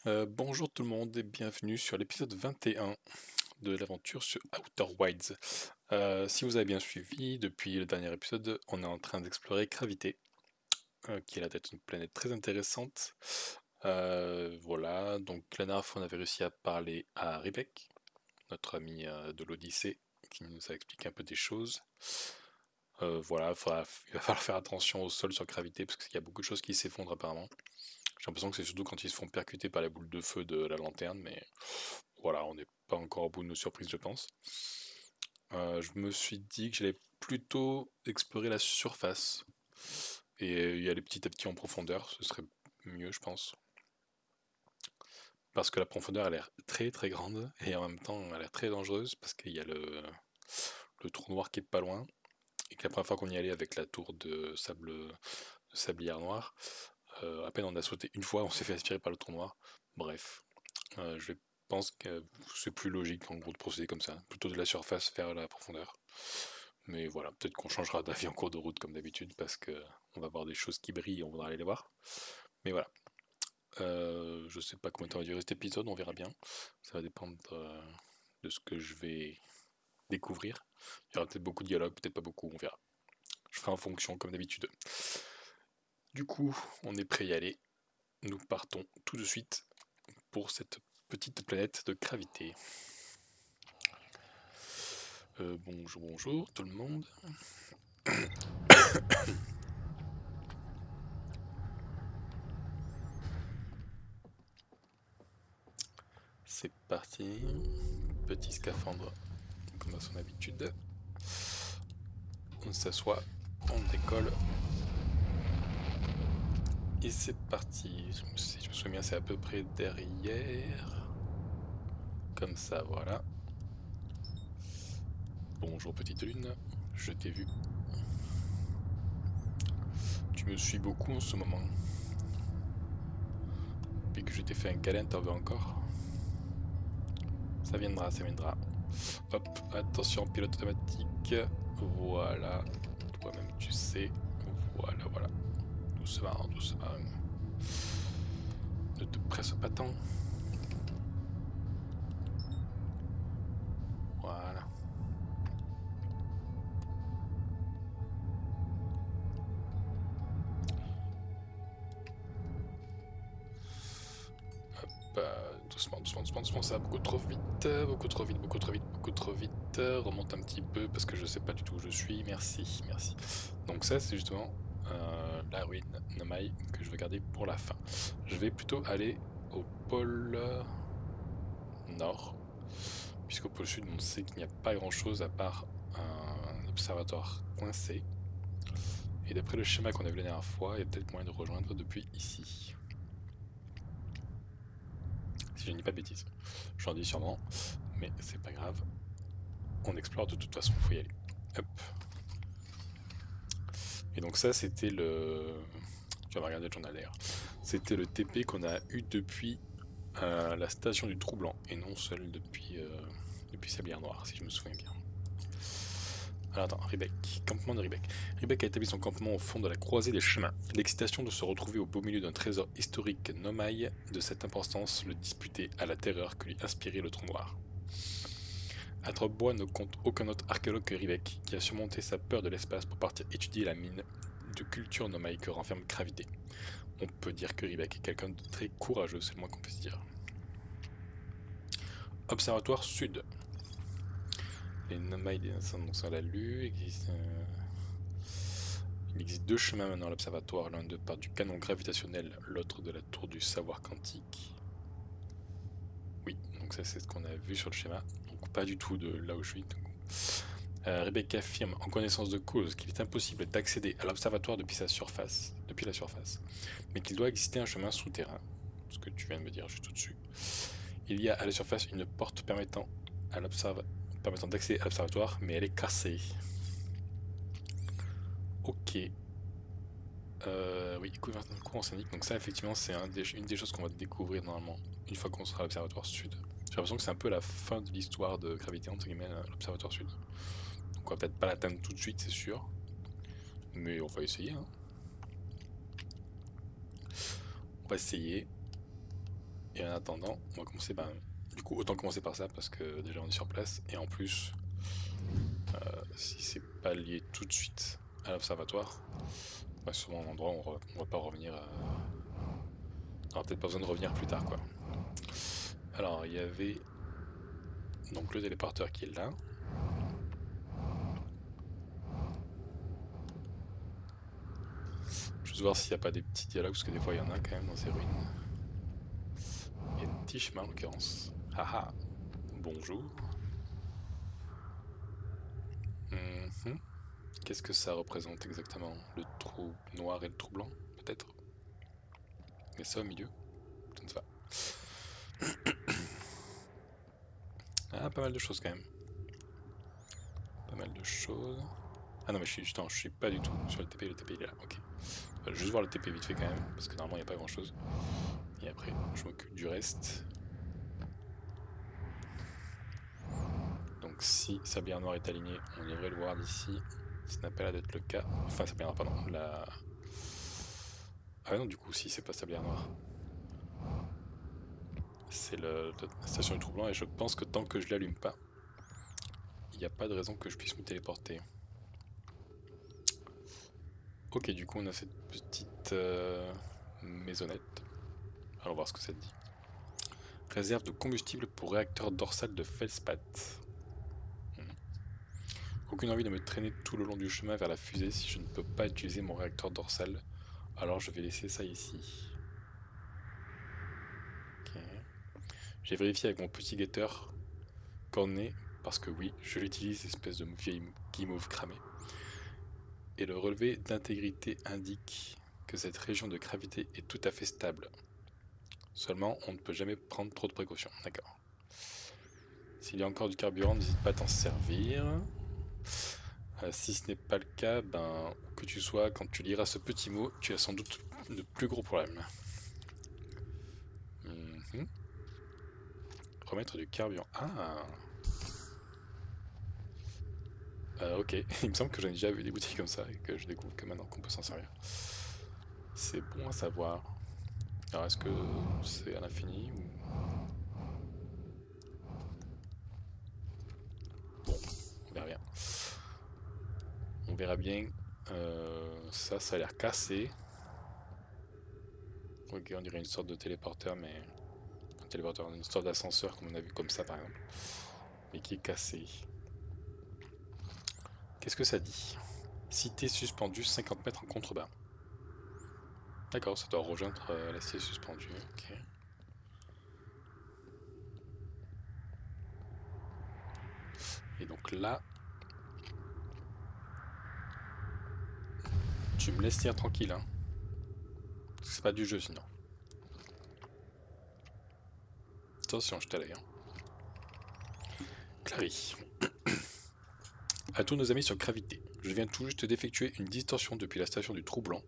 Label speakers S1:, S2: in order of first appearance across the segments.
S1: Bonjour tout le monde et bienvenue sur l'épisode 21 de l'aventure sur Outer Wilds. Si vous avez bien suivi, depuis le dernier épisode, on est en train d'explorer Gravité, qui a l'air d'être une planète très intéressante. Voilà, donc la dernière fois on avait réussi à parler à Ribek, notre ami de l'Odyssée, qui nous a expliqué un peu des choses. Voilà, il va falloir faire attention au sol sur Gravité, parce qu'il y a beaucoup de choses qui s'effondrent apparemment. J'ai l'impression que c'est surtout quand ils se font percuter par la boule de feu de la lanterne, mais voilà, on n'est pas encore au bout de nos surprises, je pense. Je me suis dit que j'allais plutôt explorer la surface et y aller petit à petit en profondeur, ce serait mieux, je pense. Parce que la profondeur a l'air très très grande et en même temps elle a l'air très dangereuse parce qu'il y a le trou noir qui est pas loin et que la première fois qu'on y allait avec la tour de sablière noire, à peine on a sauté une fois, on s'est fait aspirer par le trou noir. Bref, je pense que c'est plus logique en gros de procéder comme ça, plutôt de la surface vers la profondeur. Mais voilà, peut-être qu'on changera d'avis en cours de route comme d'habitude parce que on va voir des choses qui brillent et on voudra aller les voir. Mais voilà, je sais pas combien de temps va durer cet épisode, on verra bien. Ça va dépendre de ce que je vais découvrir. Il y aura peut-être beaucoup de dialogue, peut-être pas beaucoup, on verra. Je ferai en fonction comme d'habitude. Du coup, on est prêt à y aller. Nous partons tout de suite pour cette petite planète de gravité. Bonjour, bonjour tout le monde. C'est parti. Petit scaphandre, comme à son habitude. On s'assoit, on décolle. Et c'est parti. Si je me souviens bien, c'est à peu près derrière. Comme ça, voilà. Bonjour petite lune, je t'ai vu. Tu me suis beaucoup en ce moment. Depuis que je t'ai fait un câlin, t'en veux encore? Ça viendra, ça viendra. Hop, attention, pilote automatique. Voilà. Toi-même, tu sais. Voilà, voilà. Doucement, doucement. Ne te presse pas tant. Voilà. Hop, doucement, doucement, doucement, doucement, ça va beaucoup trop vite, beaucoup trop vite, beaucoup trop vite, beaucoup trop vite. Remonte un petit peu parce que je sais pas du tout où je suis. Merci, merci. Donc ça, c'est justement la ruine Nomai que je vais garder pour la fin. Je vais plutôt aller au pôle nord, puisqu'au pôle sud, on sait qu'il n'y a pas grand-chose à part un observatoire coincé. Et d'après le schéma qu'on a vu la dernière fois, il y a peut-être moyen de rejoindre depuis ici. Si je ne dis pas de bêtises. J'en dis sûrement, mais c'est pas grave. On explore de toute façon, faut y aller. Hop. Et donc ça, c'était le... Je vais regarder le journal d'ailleurs. C'était le TP qu'on a eu depuis la station du Troublant, et non seul depuis Sablière Noire, si je me souviens bien. Alors attends, Ribek, campement de Ribek. Ribek a établi son campement au fond de la croisée des chemins. L'excitation de se retrouver au beau milieu d'un trésor historique Nomai de cette importance le disputait à la terreur que lui inspirait le trou noir. Atrobois ne compte aucun autre archéologue que Ribek, qui a surmonté sa peur de l'espace pour partir étudier la mine de culture Nomai que renferme Gravité. On peut dire que Ribek est quelqu'un de très courageux, c'est le moins qu'on puisse dire. Observatoire Sud. Les Nomai des donc ça on l'a lu. Il existe deux chemins maintenant à l'observatoire, l'un de part du canon gravitationnel, l'autre de la tour du savoir quantique. Oui, donc ça c'est ce qu'on a vu sur le schéma, donc pas du tout de là où je suis. Rebecca affirme en connaissance de cause qu'il est impossible d'accéder à l'observatoire depuis la surface, mais qu'il doit exister un chemin souterrain, ce que tu viens de me dire juste au-dessus. Il y a à la surface une porte permettant d'accéder à l'observatoire, mais elle est cassée. Ok. Oui, courant scénique, donc ça effectivement c'est une des choses qu'on va découvrir normalement une fois qu'on sera à l'observatoire sud. J'ai l'impression que c'est un peu la fin de l'histoire de Gravité entre guillemets à l'observatoire sud. Donc on va peut-être pas l'atteindre tout de suite c'est sûr, mais on va essayer. Hein. On va essayer. Et en attendant, on va commencer, du coup autant commencer par ça parce que déjà on est sur place, et en plus, si c'est pas lié tout de suite à l'observatoire, bah, sûrement un endroit où on va pas revenir, on aura peut-être pas besoin de revenir plus tard quoi. Alors il y avait donc le téléporteur qui est là. Juste voir s'il n'y a pas des petits dialogues, parce que des fois il y en a quand même dans ces ruines. Il y a un petit chemin en l'occurrence. Haha, bonjour. Mhm. Qu'est-ce que ça représente exactement? Le trou noir et le trou blanc, peut-être? Mais ça au milieu? Je ne sais pas. Ah, pas mal de choses quand même. Pas mal de choses. Ah non, mais je suis pas du tout sur le TP il est là, ok. Je vais juste voir le TP vite fait quand même, parce que normalement il n'y a pas grand chose. Et après, je m'occupe du reste. Donc si Sablière Noire est alignée, on devrait le voir d'ici. Ça n'a pas l'air d'être le cas. Enfin, Sablière Noire, pardon. Ah non, du coup, si, c'est pas Sablière Noire. C'est la station du trou blanc, et je pense que tant que je l'allume pas, il n'y a pas de raison que je puisse me téléporter. Ok, du coup, on a cette petite maisonnette. Allons voir ce que ça dit. Réserve de combustible pour réacteur dorsal de Feldspath. Aucune envie de me traîner tout le long du chemin vers la fusée si je ne peux pas utiliser mon réacteur dorsal. Alors je vais laisser ça ici. Ok. J'ai vérifié avec mon petit guetteur corné, parce que oui, je l'utilise, espèce de vieille guimauve cramée. Et le relevé d'intégrité indique que cette région de gravité est tout à fait stable. Seulement, on ne peut jamais prendre trop de précautions. D'accord. S'il y a encore du carburant, n'hésite pas à t'en servir. Si ce n'est pas le cas, ben, où que tu sois, quand tu liras ce petit mot, tu as sans doute de plus gros problèmes. Mhm. Remettre du carburant. Ah, ok. Il me semble que j'en ai déjà vu des boutiques comme ça et que je découvre que maintenant qu'on peut s'en servir. C'est bon à savoir. Alors est-ce que c'est à l'infini ou... Bon, on verra bien. On verra bien. Ça a l'air cassé. Ok, on dirait une sorte de téléporteur, mais... Un téléporteur, une sorte d'ascenseur comme on a vu comme ça par exemple. Mais qui est cassé. Qu'est-ce que ça dit? Cité suspendue 50 mètres en contrebas. D'accord, ça doit rejoindre la cité suspendue. Ok. Et donc là, tu me laisses tirer tranquille, hein. C'est pas du jeu sinon. Attention, je t'allais, hein. Clary. À tous nos amis sur Gravité. Je viens tout juste d'effectuer une distorsion depuis la station du trou blanc,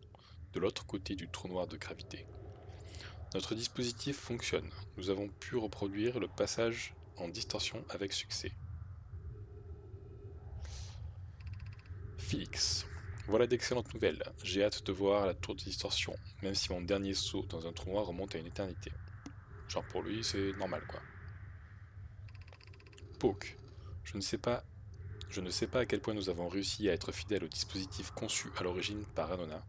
S1: de l'autre côté du trou noir de Gravité. Notre dispositif fonctionne. Nous avons pu reproduire le passage en distorsion avec succès. Félix. Voilà d'excellentes nouvelles. J'ai hâte de voir la tour de distorsion, même si mon dernier saut dans un trou noir remonte à une éternité. Genre pour lui, c'est normal quoi. Poke. Je ne sais pas à quel point nous avons réussi à être fidèles au dispositif conçu à l'origine par Anona.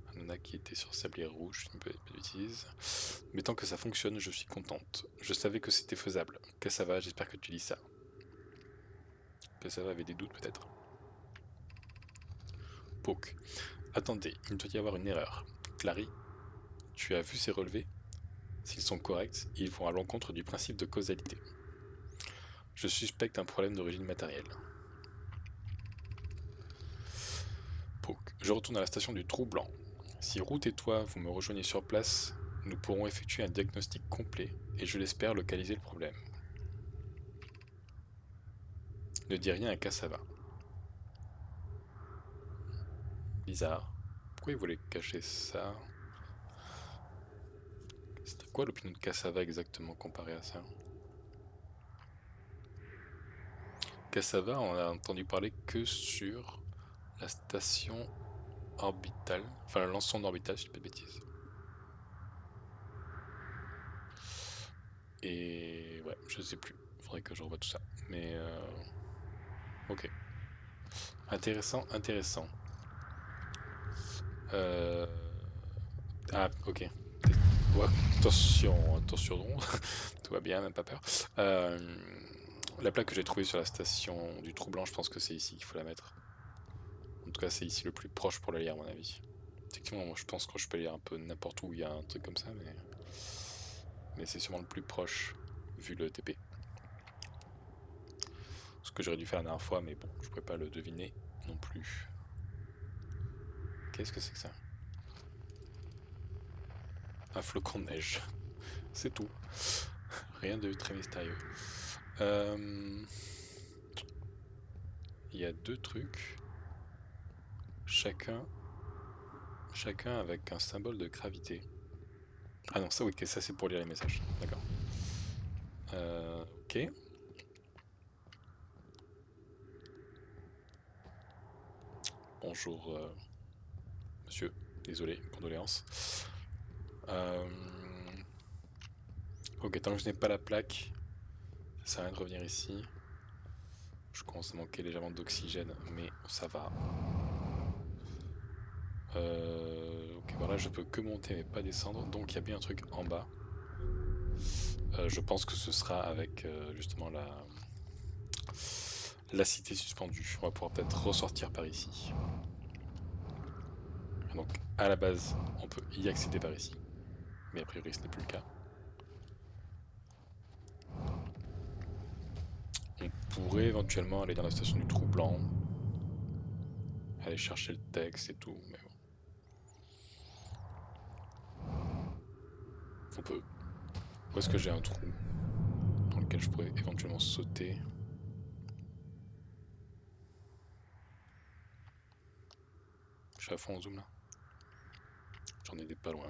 S1: Anona qui était sur Sablière Rouge, je ne peux pas d'utilise. Mais tant que ça fonctionne, je suis contente. Je savais que c'était faisable. Que ça va, j'espère que tu lis ça. Que ça va avait des doutes peut-être. Poke. Attendez, il doit y avoir une erreur. Clary, tu as vu ces relevés? S'ils sont corrects, ils vont à l'encontre du principe de causalité. Je suspecte un problème d'origine matérielle. Poke. Je retourne à la station du Trou Blanc. Si Route et toi vous me rejoignez sur place, nous pourrons effectuer un diagnostic complet et je l'espère localiser le problème. Ne dis rien à Cassava. Bizarre. Pourquoi il voulait cacher ça? C'était quoi l'opinion de Cassava exactement comparé à ça? Cassava, on a entendu parler que sur la station orbitale, enfin la sonde orbitale, si je dis pas de bêtises. Et ouais, je sais plus. Faudrait que je revoie tout ça. Mais ok. Intéressant, intéressant. Ah, ok. Ouais, attention, attention, non. Tout va bien, même pas peur. La plaque que j'ai trouvée sur la station du Trou-Blanc, je pense que c'est ici qu'il faut la mettre. En tout cas, c'est ici le plus proche pour la lire, à mon avis. Effectivement, moi, je pense que je peux lire un peu n'importe où il y a un truc comme ça, mais c'est sûrement le plus proche, vu le TP. Ce que j'aurais dû faire la dernière fois, mais bon, je pouvais pas le deviner non plus. Qu'est-ce que c'est que ça? Un flocon de neige. C'est tout. Rien de très mystérieux. Il y a deux trucs. Chacun avec un symbole de gravité. Ah non, ça oui, ça c'est pour lire les messages. D'accord. Ok. Bonjour, monsieur. Désolé, condoléances. Euh, Ok, tant que je n'ai pas la plaque, ça sert à rien de revenir ici. Je commence à manquer légèrement d'oxygène, mais ça va. Ok, voilà, je peux que monter mais pas descendre, donc il y a bien un truc en bas. Je pense que ce sera avec justement la cité suspendue. On va pouvoir peut-être ressortir par ici. Donc à la base, on peut y accéder par ici, mais a priori ce n'est plus le cas. On pourrait éventuellement aller dans la station du Trou-Blanc, aller chercher le texte et tout, mais bon. On peut. Où est-ce que j'ai un trou dans lequel je pourrais éventuellement sauter? Je suis à fond en zoom là. J'en ai des pas loin.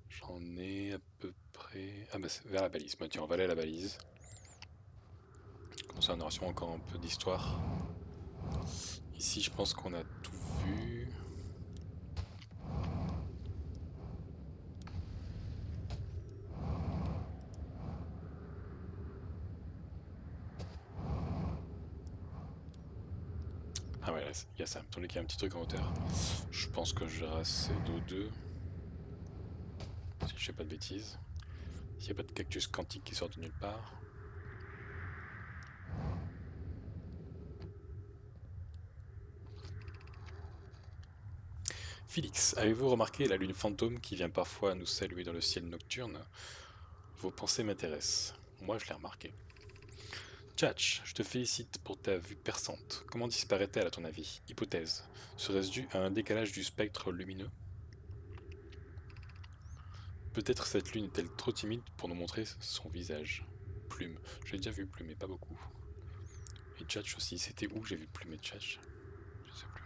S1: J'en ai à peu près. Ah bah c'est vers la balise. Bah tiens, on va aller à la balise. Comme ça on aura sûrement encore un peu d'histoire. Ici je pense qu'on a tout vu. Ah ouais, il y a ça. Dans qu'il y a un petit truc en hauteur. Je pense que je rase d'O2. Si je fais pas de bêtises. S'il n'y a pas de cactus quantique qui sort de nulle part. Félix, avez-vous remarqué la lune fantôme qui vient parfois nous saluer dans le ciel nocturne? Vos pensées m'intéressent. Moi, je l'ai remarqué. Tchatch, je te félicite pour ta vue perçante. Comment disparaît-elle à ton avis? Hypothèse. Serait-ce dû à un décalage du spectre lumineux? Peut-être cette lune est-elle trop timide pour nous montrer son visage. Plume. J'ai déjà vu Plume, mais pas beaucoup. Et Tchatch aussi. C'était où que j'ai vu Plume et Tchatch? Je sais plus.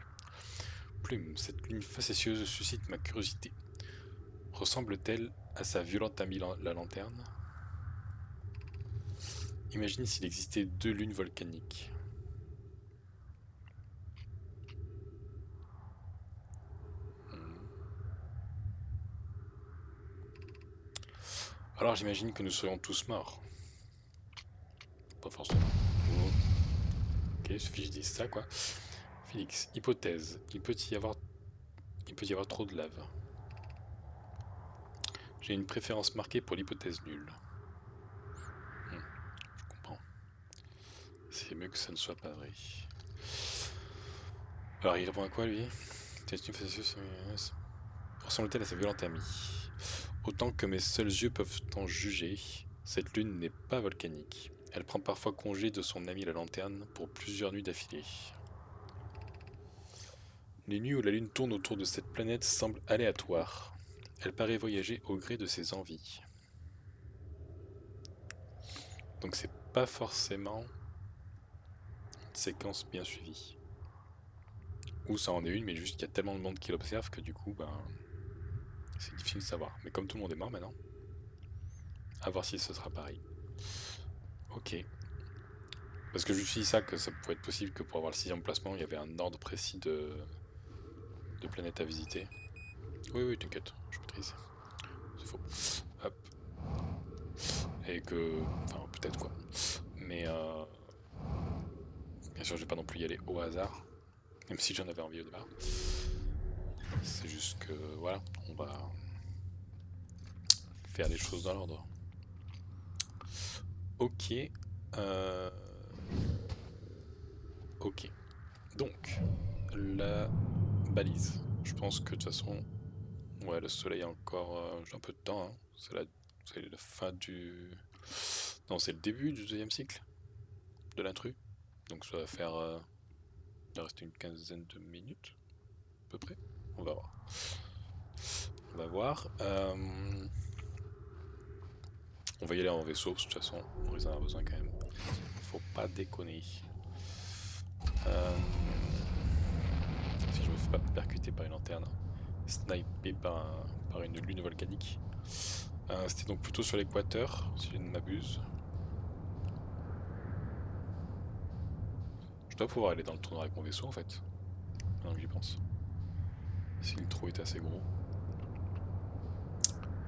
S1: Plume, cette lune facétieuse suscite ma curiosité. Ressemble-t-elle à sa violente amie la lanterne? Imagine s'il existait deux lunes volcaniques. Hmm. Alors j'imagine que nous serions tous morts. Pas forcément. Ok, il suffit que je dise ça, quoi. Félix, hypothèse. Il peut y avoir trop de lave. J'ai une préférence marquée pour l'hypothèse nulle. Je comprends. C'est mieux que ça ne soit pas vrai. Alors il répond à quoi lui? Ressemble-t-elle à sa violente amie? Autant que mes seuls yeux peuvent en juger, cette lune n'est pas volcanique. Elle prend parfois congé de son amie la lanterne pour plusieurs nuits d'affilée. Les nuits où la lune tourne autour de cette planète semblent aléatoires. Elle paraît voyager au gré de ses envies. Donc c'est pas forcément une séquence bien suivie. Ou ça en est une, mais juste qu'il y a tellement de monde qui l'observe que du coup, ben, c'est difficile de savoir. Mais comme tout le monde est mort maintenant, à voir si ce sera pareil. Ok. Parce que je me suis dit ça, que ça pouvait être possible que pour avoir le sixième placement, il y avait un ordre précis de planètes à visiter. Oui, oui, t'inquiète, je maîtrise. C'est faux. Hop. Et que... Enfin, peut-être quoi. Mais bien sûr, je vais pas non plus y aller au hasard. Même si j'en avais envie au départ. C'est juste que, voilà, on va faire les choses dans l'ordre. Ok. Euh... Ok. Donc, la balise. Je pense que de toute façon, ouais, le soleil a encore j'ai un peu de temps. Hein. C'est la fin du... Non, c'est le début du deuxième cycle de l'intrus. Donc ça va faire... il va rester une quinzaine de minutes, à peu près. On va voir. On va voir. On va y aller en vaisseau, parce que de toute façon, on les en a besoin quand même. Faut pas déconner. Si je me fais pas percuter par une lanterne, snipé par une lune volcanique. C'était donc plutôt sur l'équateur, si je ne m'abuse. Je dois pouvoir aller dans le trou noir avec mon vaisseau en fait, maintenant que j'y pense. Si le trou est assez gros.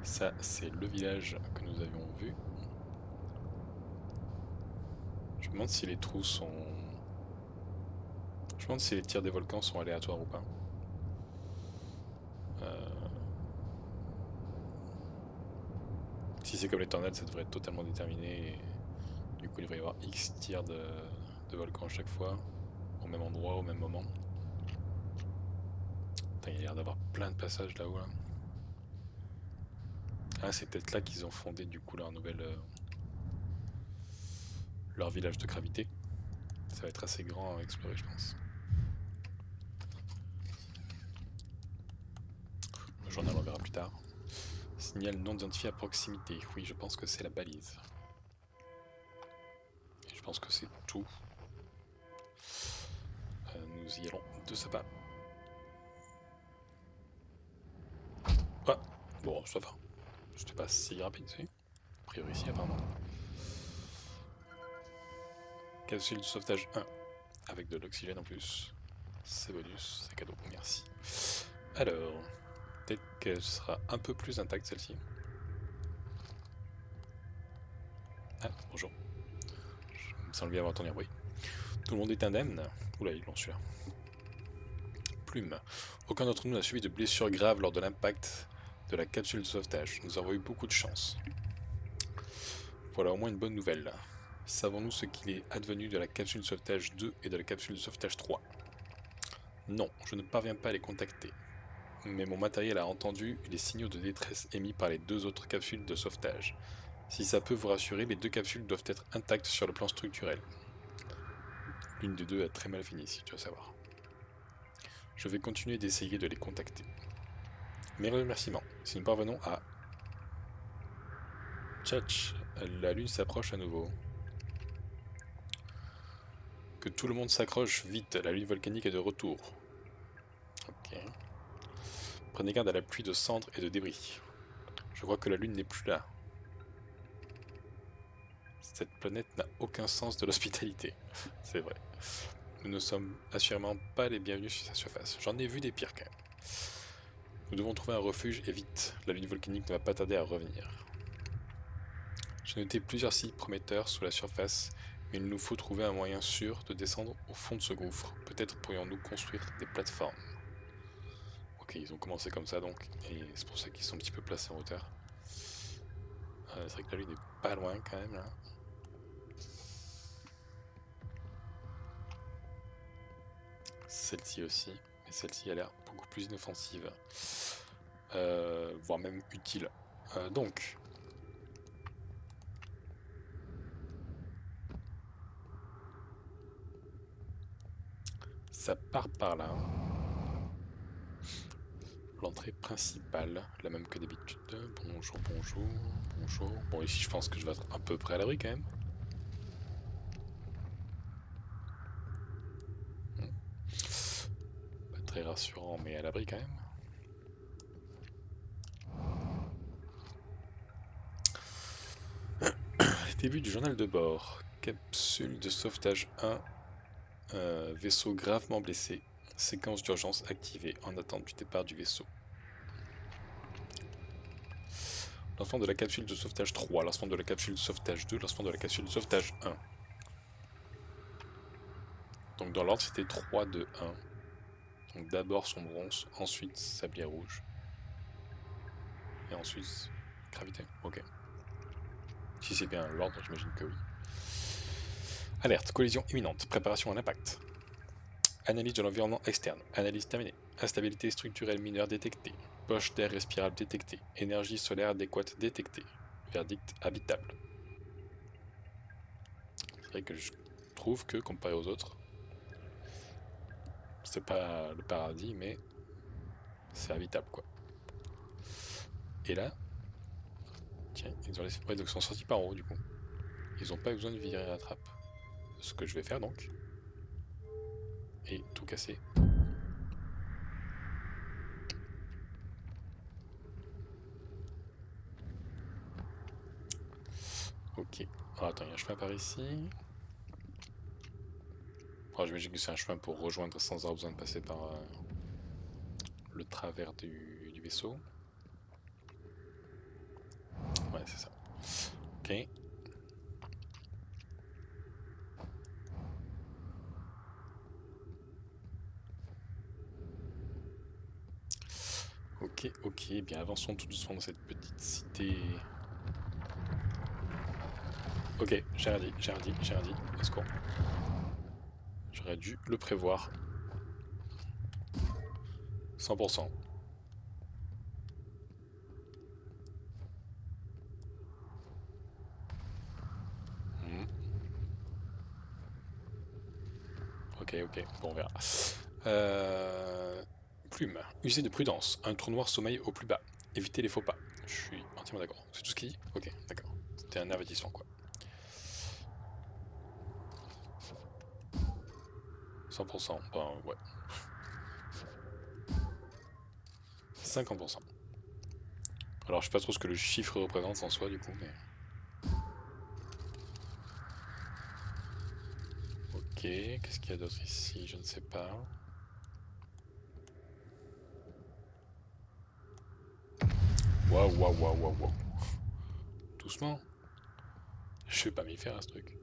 S1: Ça, c'est le village que nous avions vu. Je me demande si les trous sont... Je me demande si les tirs des volcans sont aléatoires ou pas. Si c'est comme les tornades, ça devrait être totalement déterminé. Et du coup, il devrait y avoir X tirs de volcans à chaque fois, au même endroit, au même moment. Putain, il y a l'air d'avoir plein de passages là-haut. Là. Ah, c'est peut-être là qu'ils ont fondé du coup leur nouvelle... leur village de gravité. Ça va être assez grand à explorer, je pense. Le journal, on verra plus tard. Signal non identifié à proximité. Oui, je pense que c'est la balise. Et je pense que c'est tout. Nous y allons de ce pas. Ah, bon, ça va. C'était pas si rapide, si. A priori, si, apparemment. Capsule de sauvetage 1. Avec de l'oxygène en plus. C'est bonus, c'est cadeau, merci. Alors, peut-être qu'elle sera un peu plus intacte celle-ci. Ah, bonjour. Il me semble bien avoir entendu un bruit. Tout le monde est indemne. Oula, ils l'ont su. Plume. Aucun d'entre nous n'a subi de blessures graves lors de l'impact de la capsule de sauvetage. Nous avons eu beaucoup de chance. Voilà au moins une bonne nouvelle. Savons-nous ce qu'il est advenu de la capsule de sauvetage 2 et de la capsule de sauvetage 3? Non, je ne parviens pas à les contacter. Mais mon matériel a entendu les signaux de détresse émis par les deux autres capsules de sauvetage. Si ça peut vous rassurer, les deux capsules doivent être intactes sur le plan structurel. L'une des deux a très mal fini, si tu veux savoir. Je vais continuer d'essayer de les contacter. Mes remerciements. Si nous parvenons à... Tchatch, la lune s'approche à nouveau. Que tout le monde s'accroche vite, la lune volcanique est de retour. Ok. Prenez garde à la pluie de cendres et de débris. Je crois que la lune n'est plus là. Cette planète n'a aucun sens de l'hospitalité. C'est vrai. Nous ne sommes assurément pas les bienvenus sur sa surface. J'en ai vu des pires quand même. Nous devons trouver un refuge et vite. La lune volcanique ne va pas tarder à revenir. J'ai noté plusieurs sites prometteurs sous la surface, mais il nous faut trouver un moyen sûr de descendre au fond de ce gouffre. Peut-être pourrions-nous construire des plateformes. Ok, ils ont commencé comme ça donc, et c'est pour ça qu'ils sont un petit peu placés en hauteur. C'est vrai que la lune est pas loin quand même là. Celle-ci aussi, mais celle-ci a l'air beaucoup plus inoffensive. Voire même utile. Donc... Ça part par là. L'entrée principale, la même que d'habitude. Bonjour, bonjour, bonjour. Bon, ici je pense que je vais être à peu près à l'abri quand même. Pas très rassurant, mais à l'abri quand même. Début du journal de bord. Capsule de sauvetage 1. Vaisseau gravement blessé. Séquence d'urgence activée en attente du départ du vaisseau. Lancement de la capsule de sauvetage 3, lancement de la capsule de sauvetage 2, lancement de la capsule de sauvetage 1. Donc dans l'ordre c'était 3, 2, 1. Donc d'abord son bronze, ensuite sablier rouge. Et ensuite gravité. Ok. Si c'est bien l'ordre, j'imagine que oui. Alerte, collision imminente, préparation à l'impact. Analyse de l'environnement externe, analyse terminée. Instabilité structurelle mineure détectée. Poche d'air respirable détectée. Énergie solaire adéquate détectée. Verdict habitable. C'est vrai que je trouve que, comparé aux autres, c'est pas le paradis, mais c'est habitable, quoi. Et là, tiens, ils ont laissé... Ouais, donc ils sont sortis par en haut, du coup. Ils ont pas eu besoin de virer la trappe. Ce que je vais faire, donc. Et tout casser. Ok. Alors, attends, il y a un chemin par ici. Alors, j'imagine que c'est un chemin pour rejoindre sans avoir besoin de passer par le travers du vaisseau. Ouais, c'est ça. Ok. Ok, ok. Bien, avançons tout doucement dans cette petite cité. Ok, j'ai rien dit, j'ai rien dit, j'ai rien dit. Au secours. J'aurais dû le prévoir. 100%. Hmm. Ok, ok. Bon, on verra. Plume. User de prudence. Un trou noir sommeille au plus bas. Éviter les faux pas. Je suis entièrement d'accord. C'est tout ce qu'il dit? Ok, d'accord. C'était un avertissement, quoi. 100%. Ben, ouais. 50%. Alors, je sais pas trop ce que le chiffre représente en soi, du coup, mais... Ok, qu'est-ce qu'il y a d'autre ici? Je ne sais pas. Waouh, waouh, waouh, waouh, waouh. Doucement. Je vais pas m'y faire à ce truc.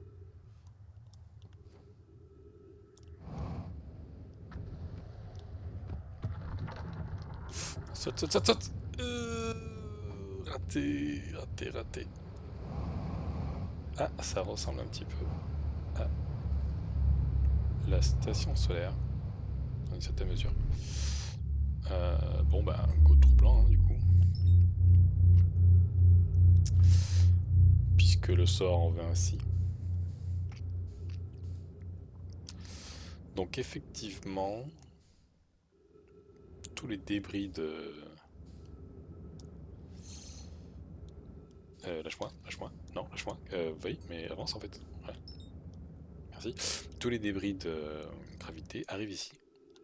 S1: Saute, saute, saute, saute. Raté, raté, raté. Ah, ça ressemble un petit peu à la station solaire, dans une certaine mesure. Bon bah, go troublant, hein, du coup. Puisque le sort en veut ainsi. Donc effectivement, tous les débris de... lâche-moi, lâche-moi. Non, lâche-moi. Oui, mais avance en fait. Ouais, merci. Tous les débris de gravité arrivent ici.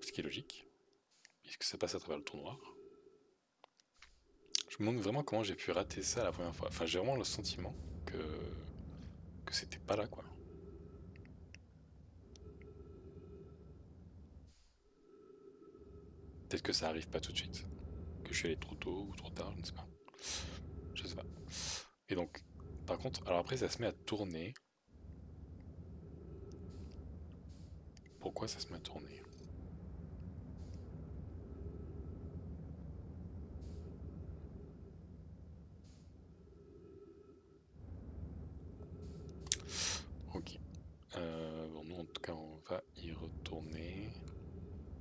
S1: Ce qui est logique, puisque ça passe à travers le trou noir. Je me demande vraiment comment j'ai pu rater ça la première fois. Enfin, j'ai vraiment le sentiment que c'était pas là, quoi. Peut-être que ça arrive pas tout de suite. Que je suis allé trop tôt ou trop tard, je ne sais pas. Je sais pas. Et donc, par contre, alors après, ça se met à tourner. Pourquoi ça se met à tourner? Ok. Bon, nous, en tout cas, on va y retourner.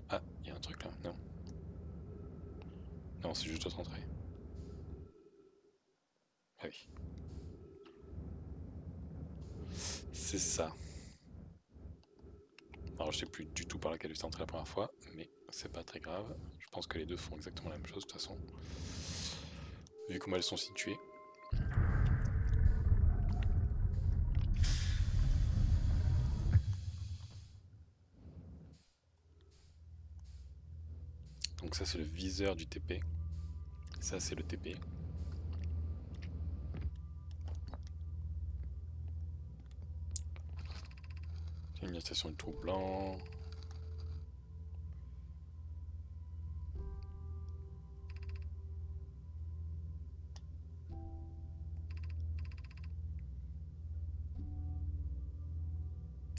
S1: Ah, il y a un truc là? Non. Non, c'est juste d'autres entrée. Ah oui. C'est ça. Alors, je sais plus du tout par laquelle je suis entré la première fois, mais c'est pas très grave. Je pense que les deux font exactement la même chose de toute façon. Vu comment elles sont situées. Donc ça, c'est le viseur du TP. Ça, c'est le TP. Une station de trou blanc.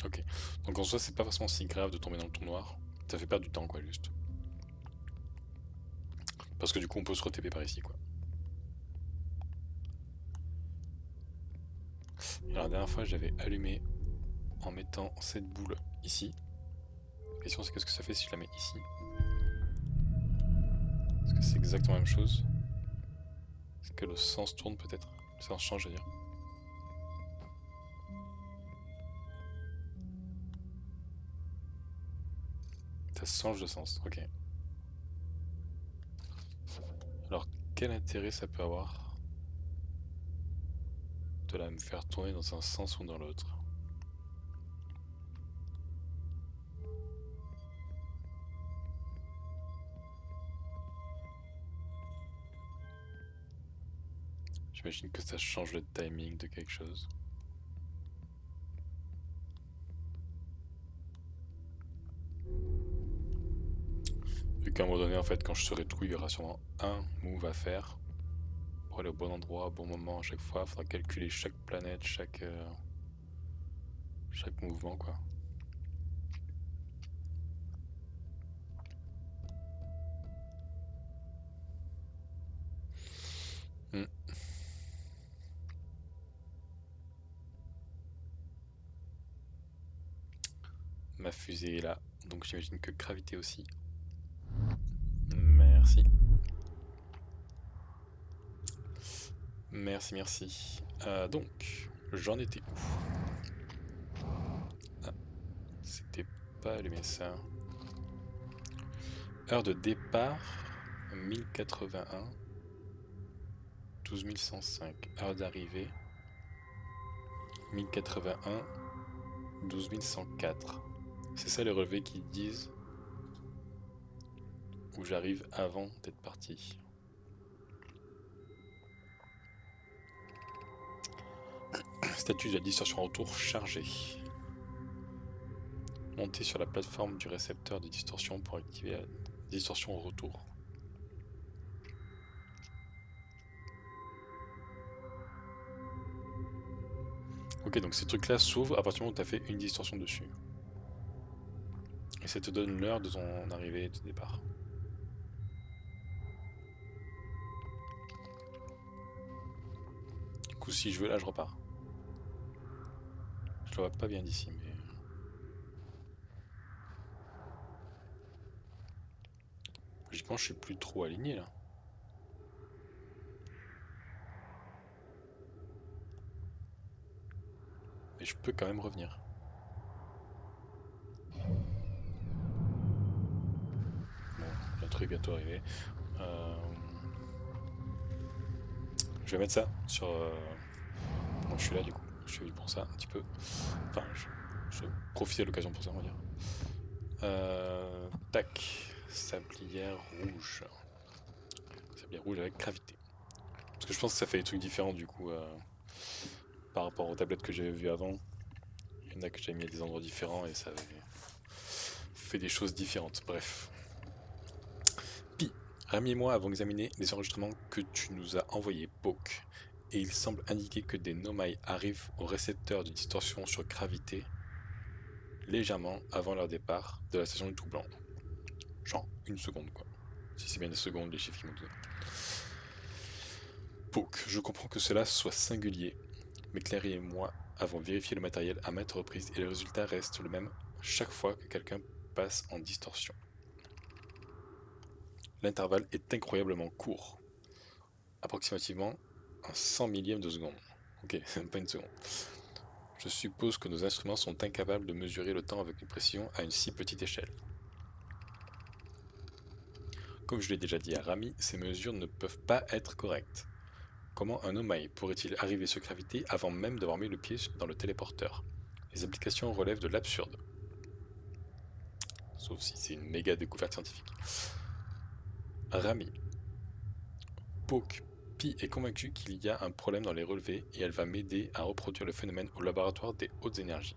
S1: Ok. Donc en soi, c'est pas forcément si grave de tomber dans le trou noir. Ça fait perdre du temps, quoi, juste. Parce que du coup, on peut se re-TP par ici, quoi. Et alors, la dernière fois, j'avais allumé en mettant cette boule ici. La question, c'est qu'est-ce que ça fait si je la mets ici? Est-ce que c'est exactement la même chose? Est-ce que le sens tourne peut-être? Le sens change, je veux dire. Ça change de sens, ok. Alors, quel intérêt ça peut avoir de la me faire tourner dans un sens ou dans l'autre? J'imagine que ça change le timing de quelque chose. Vu qu'à un moment donné, en fait, quand je serai trou, il y aura sûrement un move à faire pour aller au bon endroit, au bon moment à chaque fois. Il faudra calculer chaque planète, chaque mouvement, quoi. Hmm. Ma fusée est là, donc j'imagine que gravité aussi. Merci. Merci, merci. Donc, j'en étais où? Ah, c'était pas allumé ça. Heure de départ, 1081. 12105. Heure d'arrivée, 1081. 12104. C'est ça les relevés qui disent où j'arrive avant d'être parti. Statut de la distorsion retour chargé. Monter sur la plateforme du récepteur de distorsion pour activer la distorsion au retour. Ok, donc ces trucs là s'ouvrent à partir du moment où tu as fait une distorsion dessus. Et ça te donne l'heure de ton arrivée et de départ. Du coup, si je veux, là, je repars. Je le vois pas bien d'ici, mais... Logiquement, je suis plus trop aligné, là. Mais je peux quand même revenir. Bon, le truc est bientôt arrivé. Je vais mettre ça sur... Bon, je suis là, du coup. Je suis venu pour ça, un petit peu. Enfin, je profite de l'occasion pour ça, on va dire. Tac. Sablière rouge. Sablière rouge avec gravité. Parce que je pense que ça fait des trucs différents, du coup, par rapport aux tablettes que j'avais vues avant. Il y en a que j'avais mis à des endroits différents et ça avait fait des choses différentes. Bref. Pi, Rami et moi avons examiné les enregistrements que tu nous as envoyés, Poke, et il semble indiquer que des nomai arrivent au récepteur de distorsion sur gravité légèrement avant leur départ de la station du Trou Blanc. Genre une seconde, quoi. Si c'est bien des secondes, les chiffres qui m'ont donné. Poke, je comprends que cela soit singulier, mais Clary et moi avons vérifié le matériel à maintes reprises et le résultat reste le même chaque fois que quelqu'un passe en distorsion. L'intervalle est incroyablement court, approximativement un 100 millième de seconde. Ok, c'est même pas une seconde. Je suppose que nos instruments sont incapables de mesurer le temps avec une précision à une si petite échelle. Comme je l'ai déjà dit à Rami, ces mesures ne peuvent pas être correctes. Comment un Omai pourrait-il arriver sur gravité avant même d'avoir mis le pied dans le téléporteur? Les applications relèvent de l'absurde. Sauf si c'est une méga découverte scientifique. Rami. Poke. Pi est convaincue qu'il y a un problème dans les relevés et elle va m'aider à reproduire le phénomène au laboratoire des hautes énergies.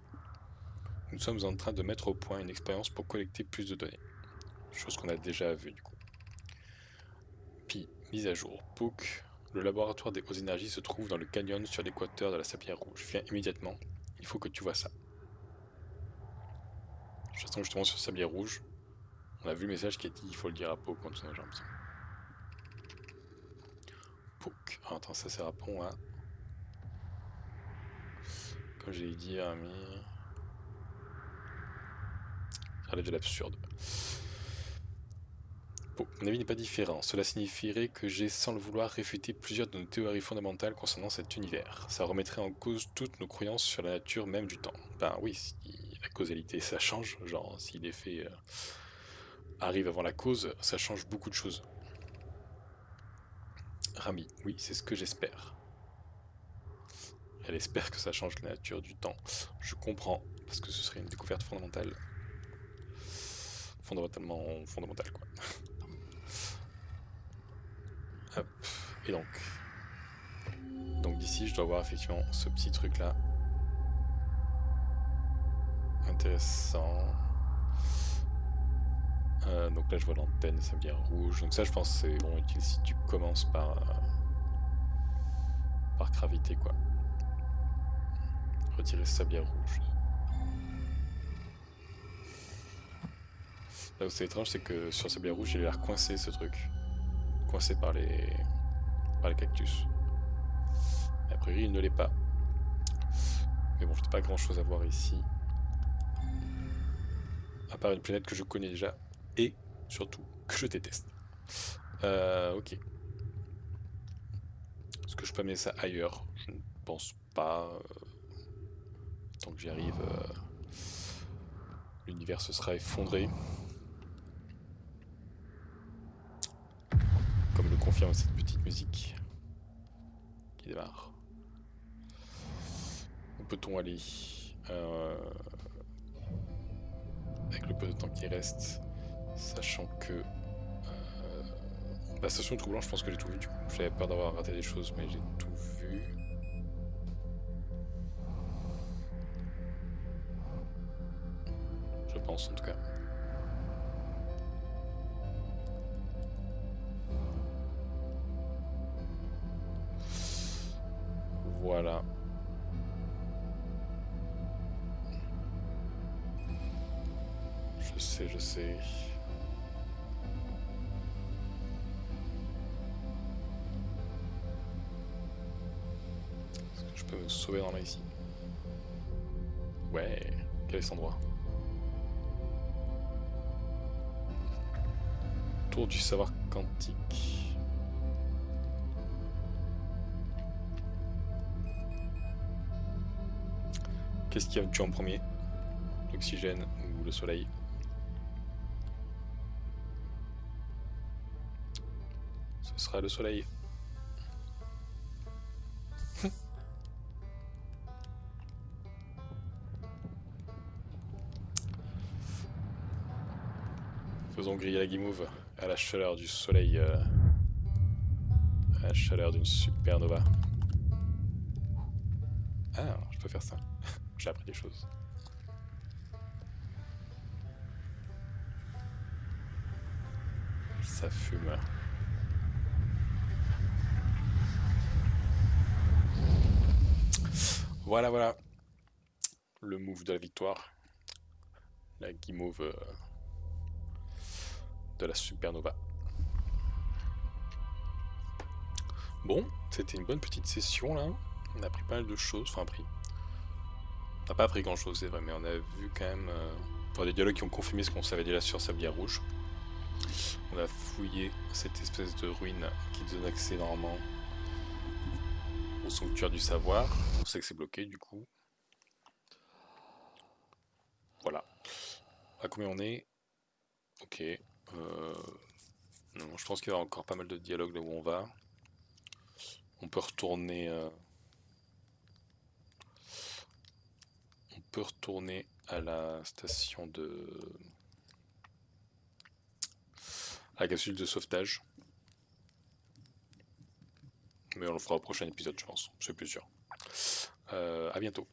S1: Nous sommes en train de mettre au point une expérience pour collecter plus de données. Chose qu'on a déjà vue du coup. Pi, mise à jour. Poke. Le laboratoire des hautes énergies se trouve dans le canyon sur l'équateur de la Sablière Rouge. Viens immédiatement, il faut que tu vois ça. J'attends justement sur Sablier Rouge. On a vu le message qui a dit il faut le dire à Poke quand on a j'ai l'impression. Poke. Ah, attends, ça sert à pont à. Comme j'ai dit, ami. Ça relève de l'absurde. Bon, mon avis n'est pas différent. Cela signifierait que j'ai, sans le vouloir, réfuté plusieurs de nos théories fondamentales concernant cet univers. Ça remettrait en cause toutes nos croyances sur la nature même du temps. Ben oui, si la causalité ça change, genre si l'effet arrive avant la cause, ça change beaucoup de choses. Rami, oui, c'est ce que j'espère. Elle espère que ça change la nature du temps. Je comprends, parce que ce serait une découverte fondamentale. Fondamentalement fondamentale, quoi. Hop, et donc d'ici, je dois voir effectivement ce petit truc-là. Intéressant. Donc là, je vois l'antenne, ça me dit rouge. Donc ça, je pense c'est bon utile si tu commences par gravité, quoi. Retirer ce sablier rouge. Là où c'est étrange, c'est que sur le sablier rouge, il a l'air coincé, ce truc. Coincé par les cactus. A priori, il ne l'est pas. Mais bon, je n'ai pas grand chose à voir ici. À part une planète que je connais déjà. Et surtout, que je déteste. Ok. Est-ce que je peux amener ça ailleurs? Je ne pense pas. Tant que j'y arrive, l'univers se sera effondré. Comme le confirme cette petite musique qui démarre. Où peut-on aller avec le peu de temps qui reste, sachant que la station de Trou Blanc, je pense que j'ai tout vu du coup. J'avais peur d'avoir raté des choses, mais j'ai tout vu. Je pense en tout cas. Voilà. Je sais, je sais. Est-ce que je peux me sauver dans là ici? Ouais, quel est cet endroit? Tour du savoir quantique. Qu'est-ce qui va me tuer en premier? L'oxygène ou le soleil? Ce sera le soleil. Faisons griller la guimauve à la chaleur du soleil, à la chaleur d'une supernova. Ah, je peux faire ça. J'ai appris des choses. Ça fume. Voilà, voilà. Le move de la victoire. La guimauve de la supernova. Bon, c'était une bonne petite session là. On a appris pas mal de choses. Enfin, appris. On n'a pas appris grand chose, c'est vrai, mais on a vu quand même des dialogues qui ont confirmé ce qu'on savait déjà sur Sablier Rouge. On a fouillé cette espèce de ruine qui donne accès normalement au sanctuaire du savoir. On sait que c'est bloqué du coup. Voilà. À combien on est? Ok. Non, je pense qu'il y aura encore pas mal de dialogues là où on va. On peut retourner. On peut retourner à la station de. À la capsule de sauvetage. Mais on le fera au prochain épisode, je pense. C'est plus sûr. À bientôt.